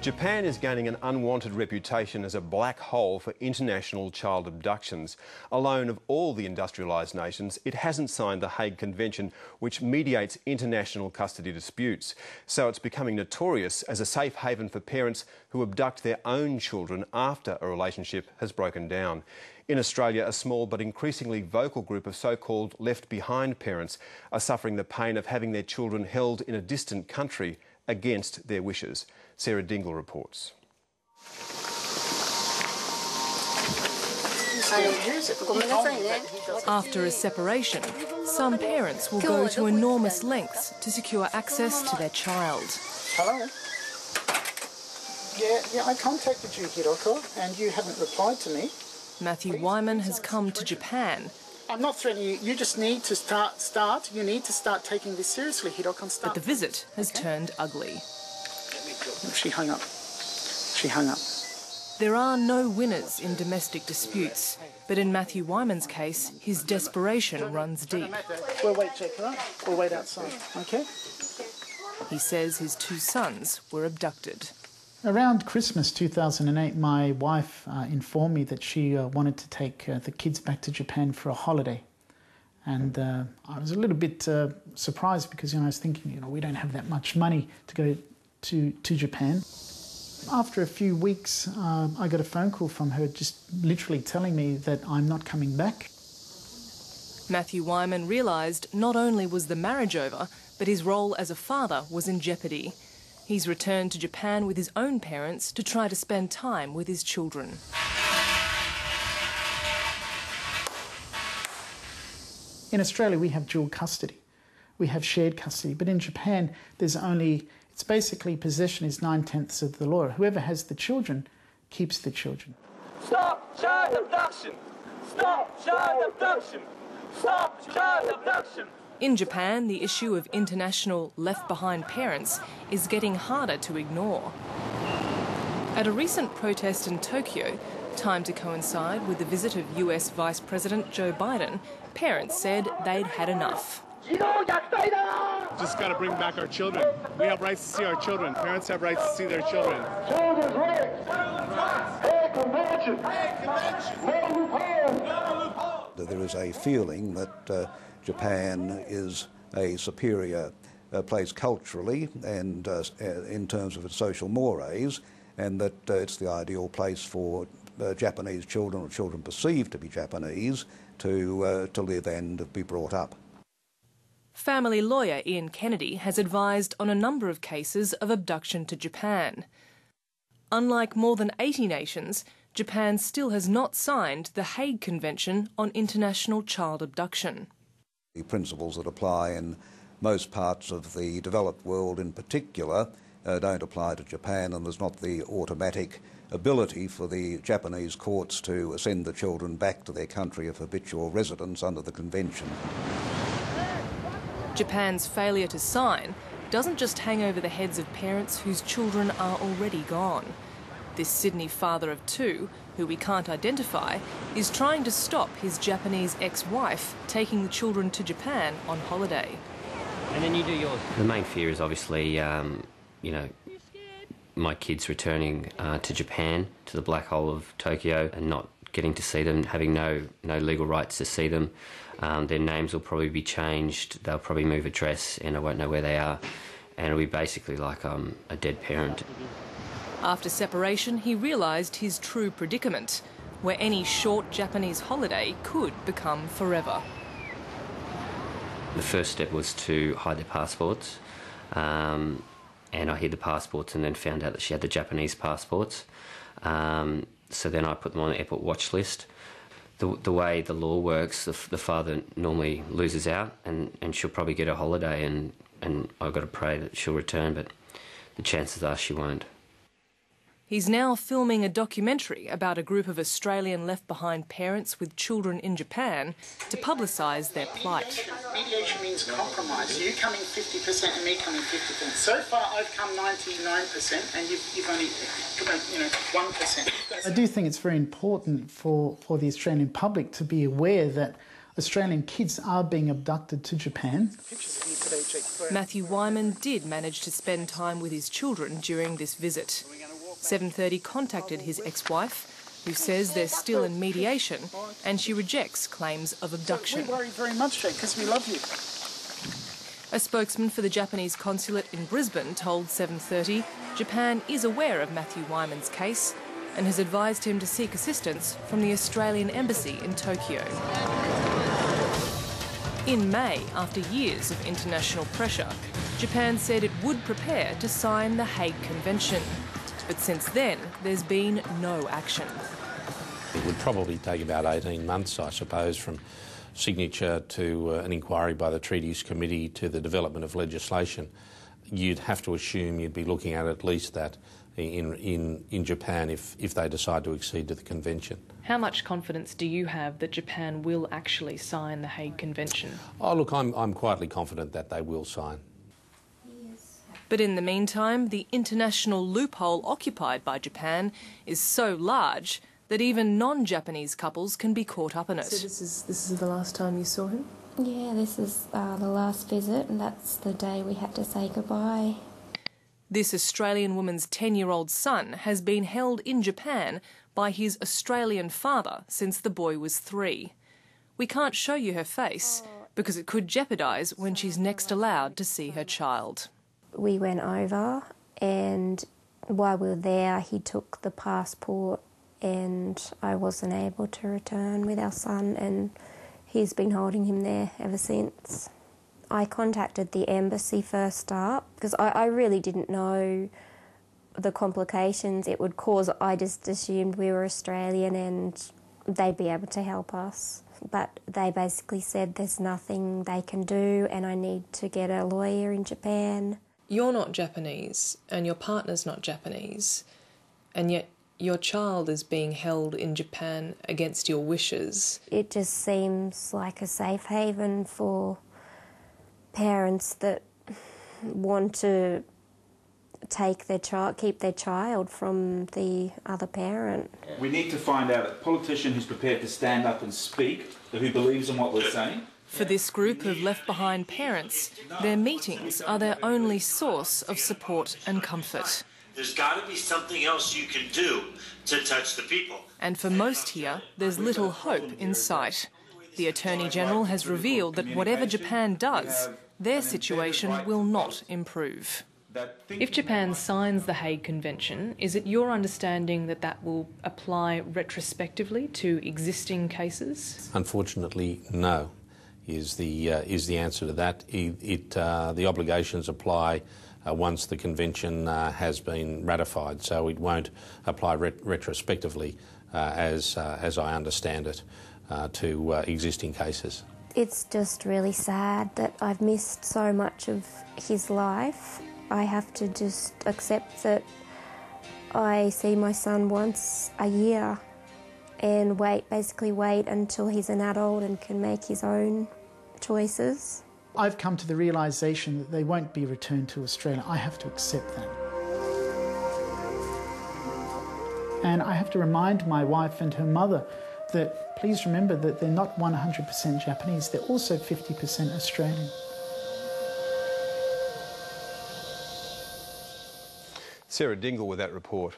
Japan is gaining an unwanted reputation as a black hole for international child abductions. Alone of all the industrialised nations, it hasn't signed the Hague Convention, which mediates international custody disputes. So it's becoming notorious as a safe haven for parents who abduct their own children after a relationship has broken down. In Australia, a small but increasingly vocal group of so-called left-behind parents are suffering the pain of having their children held in a distant country against their wishes. Sarah Dingle reports. After a separation, some parents will go to enormous lengths to secure access to their child. Hello? Yeah, I contacted you, Hiroko, and you haven't replied to me. Matthew Wyman has come to Japan. I'm not threatening you. You just need to start. You need to start taking this seriously, Hiroko. But the visit has turned ugly. She hung up. She hung up. There are no winners in domestic disputes, but in Matthew Wyman's case, his desperation runs deep. We'll wait, Jake, all right? We'll wait outside, OK? He says his two sons were abducted. Around Christmas 2008, my wife informed me that she wanted to take the kids back to Japan for a holiday. And I was a little bit surprised because, I was thinking, we don't have that much money to go to Japan. After a few weeks, I got a phone call from her just literally telling me that I'm not coming back. Matthew Wyman realised not only was the marriage over, but his role as a father was in jeopardy. He's returned to Japan with his own parents to try to spend time with his children. In Australia, we have dual custody. We have shared custody. But in Japan, there's only... It's basically possession is 9/10 of the law. Whoever has the children keeps the children. Stop child abduction! Stop child abduction! Stop child abduction! In Japan, the issue of international left-behind parents is getting harder to ignore. At a recent protest in Tokyo, timed to coincide with the visit of US Vice President Joe Biden, parents said they'd had enough. Just got to bring back our children. We have rights to see our children. Parents have rights to see their children. Children's rights! Hague Convention! No loophole! There is a feeling that Japan is a superior place culturally and in terms of its social mores, and that it's the ideal place for Japanese children, or children perceived to be Japanese, to live and be brought up. Family lawyer Ian Kennedy has advised on a number of cases of abduction to Japan. Unlike more than 80 nations, Japan still has not signed the Hague Convention on International Child Abduction. The principles that apply in most parts of the developed world in particular don't apply to Japan, and there's not the automatic ability for the Japanese courts to send the children back to their country of habitual residence under the convention. Japan's failure to sign doesn't just hang over the heads of parents whose children are already gone. This Sydney father of two, who we can't identify, is trying to stop his Japanese ex-wife taking the children to Japan on holiday. And then you do yours. The main fear is obviously, my kids returning to Japan, to the black hole of Tokyo, and not getting to see them, having no legal rights to see them. Their names will probably be changed, they'll probably move address, and I won't know where they are. And it'll be basically like I'm a dead parent. After separation, he realised his true predicament, where any short Japanese holiday could become forever. The first step was to hide their passports, and I hid the passports and then found out that she had the Japanese passports. So then I put them on the airport watch list. The way the law works, the father normally loses out, and she'll probably get a holiday, and I've got to pray that she'll return, but the chances are she won't. He's now filming a documentary about a group of Australian left-behind parents with children in Japan to publicise their plight. Mediation means compromise. You coming 50% and me coming 50%. So far I've come 99% and you've only, 1%. I do think it's very important for the Australian public to be aware that Australian kids are being abducted to Japan. Matthew Wyman did manage to spend time with his children during this visit. 7:30 contacted his ex-wife, who says they're still in mediation, and she rejects claims of abduction. We worry very much, Jake, because we love you. A spokesman for the Japanese consulate in Brisbane told 7:30 Japan is aware of Matthew Wyman's case and has advised him to seek assistance from the Australian Embassy in Tokyo. In May, after years of international pressure, Japan said it would prepare to sign the Hague Convention. But since then, there's been no action. It would probably take about 18 months, I suppose, from signature to an inquiry by the Treaties Committee to the development of legislation. You'd have to assume you'd be looking at least that in Japan if they decide to accede to the convention. How much confidence do you have that Japan will actually sign the Hague Convention? Oh, look, I'm quietly confident that they will sign. But in the meantime, the international loophole occupied by Japan is so large that even non-Japanese couples can be caught up in it. So this is the last time you saw him? Yeah, this is the last visit, and that's the day we had to say goodbye. This Australian woman's 10-year-old son has been held in Japan by his Australian father since the boy was 3. We can't show you her face because it could jeopardise when she's next allowed to see her child. We went over, and while we were there, he took the passport, and I wasn't able to return with our son, and he's been holding him there ever since. I contacted the embassy first up because I really didn't know the complications it would cause. I just assumed we were Australian and they'd be able to help us. But they basically said there's nothing they can do and I need to get a lawyer in Japan. You're not Japanese and your partner's not Japanese, and yet your child is being held in Japan against your wishes. It just seems like a safe haven for parents that want to keep their child from the other parent. We need to find out a politician who's prepared to stand up and speak, who believes in what we're saying. For this group of left-behind parents, their meetings are their only source of support and comfort. There's got to be something else you can do to touch the people. And for most here, there's little hope in sight. The Attorney-General has revealed that whatever Japan does, their situation will not improve. If Japan signs the Hague Convention, is it your understanding that that will apply retrospectively to existing cases? Unfortunately, no, is the answer to that. The obligations apply once the convention has been ratified, so it won't apply retrospectively, as I understand it, to existing cases. It's just really sad that I've missed so much of his life. I have to just accept that I see my son once a year and basically wait until he's an adult and can make his own choices. I've come to the realisation that they won't be returned to Australia. I have to accept that. And I have to remind my wife and her mother that please remember that they're not 100% Japanese, they're also 50% Australian. Sarah Dingle with that report.